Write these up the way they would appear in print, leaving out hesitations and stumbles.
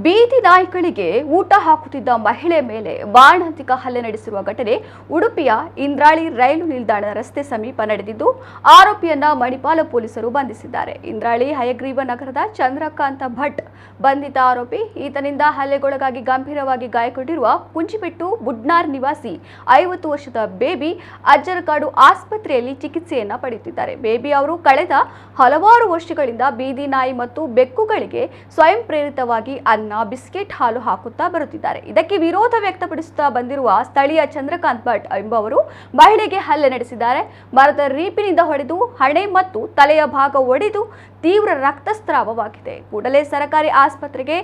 ಬೀದಿ ನಾಯಿಗಳಿಗೆ ಊಟ ಹಾಕುತ್ತಿದ್ದ ಮಹಿಳೆ ಮೇಲೆ ಬಾಣಂತಿಕ ಹಲ್ಲೆ ನಡೆಸಿರುವ ಘಟನೆ ಉಡುಪಿಯ ಇಂದ್ರಾಳಿ ರೈಲು ನಿಲ್ದಾಣದ ರಸ್ತೆ ಸಮೀಪ ನಡೆದಿದ್ದು, ಆರೋಪಿಯನ್ನ ಮಣಿಪಾಲ ಪೊಲೀಸರು ಬಂಧಿಸಿದ್ದಾರೆ. ಇಂದ್ರಾಳಿ ಹಯಗ್ರೀವ ನಗರದ ಚಂದ್ರಕಾಂತ ಭಟ್ ಬಂಧಿತ ಆರೋಪಿ. ಈತನಿಂದ ಹಲ್ಲೆಗೊಳಗಾಗಿ ಗಂಭೀರವಾಗಿ ಗಾಯಗೊಂಡಿರುವ ಕುಂಚಿಪೆಟ್ಟು ಬುಡ್ನಾರ್ ನಿವಾಸಿ 50 ವರ್ಷದ ಬೇಬಿ ಅಜ್ಜರಕಾಡು ಆಸ್ಪತ್ರೆಯಲ್ಲಿ ಚಿಕಿತ್ಸೆಯನ್ನ ಪಡೆಯುತ್ತಿದ್ದಾರೆ. ಬೇಬಿ ಅವರು ಕಳೆದ ಹಲವಾರು ವರ್ಷಗಳಿಂದ ಬೀದಿ ನಾಯಿ ಮತ್ತು ಬೆಕ್ಕುಗಳಿಗೆ ಸ್ವಯಂ ಪ್ರೇರಿತವಾಗಿ ಅನ್ನ, ಬಿಸ್ಕೆಟ್, ಹಾಲು ಹಾಕುತ್ತಾ ಬರುತ್ತಿದ್ದಾರೆ. ಇದಕ್ಕೆ ವಿರೋಧ ವ್ಯಕ್ತಪಡಿಸುತ್ತಾ ಬಂದಿರುವ ಸ್ಥಳೀಯ ಚಂದ್ರಕಾಂತ್ ಭಟ್ ಎಂಬುವರು ಮಹಿಳೆಗೆ ಹಲ್ಲೆ ನಡೆಸಿದ್ದಾರೆ. ಮರದ ರೀಪಿನಿಂದ ಹೊಡೆದು ಹಣೆ ಮತ್ತು ತಲೆಯ ಭಾಗ ಒಡೆದು ತೀವ್ರ ರಕ್ತಸ್ರಾವವಾಗಿದೆ. ಕೂಡಲೇ ಸರ್ಕಾರಿ ಆಸ್ಪತ್ರೆಗೆ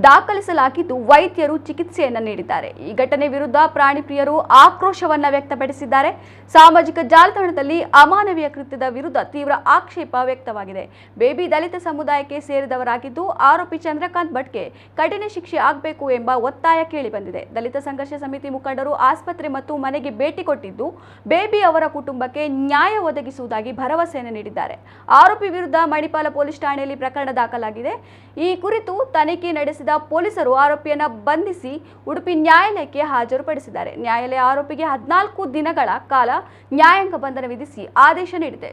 ದಾಖಲಿಸಲಾಗಿದ್ದು ವೈದ್ಯರು ಚಿಕಿತ್ಸೆಯನ್ನ ನೀಡಿದ್ದಾರೆ. ಈ ಘಟನೆ ವಿರುದ್ಧ ಪ್ರಾಣಿ ಪ್ರಿಯರು ಆಕ್ರೋಶವನ್ನ ವ್ಯಕ್ತಪಡಿಸಿದ್ದಾರೆ. ಸಾಮಾಜಿಕ ಜಾಲತಾಣದಲ್ಲಿ ಅಮಾನವೀಯ ಕೃತ್ಯದ ವಿರುದ್ಧ ತೀವ್ರ ಆಕ್ಷೇಪ ವ್ಯಕ್ತವಾಗಿದೆ. ಬೇಬಿ ದಲಿತ ಸಮುದಾಯಕ್ಕೆ ಸೇರಿದವರಾಗಿದ್ದು, ಆರೋಪಿ ಚಂದ್ರಕಾಂತ್ ಭಟ್ಗೆ ಕಠಿಣ ಶಿಕ್ಷೆ ಆಗಬೇಕು ಎಂಬ ಒತ್ತಾಯ ಕೇಳಿಬಂದಿದೆ. ದಲಿತ ಸಂಘರ್ಷ ಸಮಿತಿ ಮುಖಂಡರು ಆಸ್ಪತ್ರೆ ಮತ್ತು ಮನೆಗೆ ಭೇಟಿ ಕೊಟ್ಟಿದ್ದು, ಬೇಬಿ ಅವರ ಕುಟುಂಬಕ್ಕೆ ನ್ಯಾಯ ಒದಗಿಸುವುದಾಗಿ ಭರವಸೆಯನ್ನು ನೀಡಿದ್ದಾರೆ. ಆರೋಪಿ ವಿರುದ್ಧ ಮಣಿಪಾಲ ಪೊಲೀಸ್ ಠಾಣೆಯಲ್ಲಿ ಪ್ರಕರಣ ದಾಖಲಾಗಿದೆ. ಈ ಕುರಿತು ತನಿಖೆ ನಡೆಸಿದ ಪೊಲೀಸರು ಆರೋಪಿಯನ್ನ ಬಂಧಿಸಿ ಉಡುಪಿ ನ್ಯಾಯಾಲಯಕ್ಕೆ ಹಾಜರುಪಡಿಸಿದ್ದಾರೆ. ನ್ಯಾಯಾಲಯ ಆರೋಪಿಗೆ 14 ದಿನಗಳ ಕಾಲ ನ್ಯಾಯಾಂಗ ಬಂಧನ ವಿಧಿಸಿ ಆದೇಶ ನೀಡಿದೆ.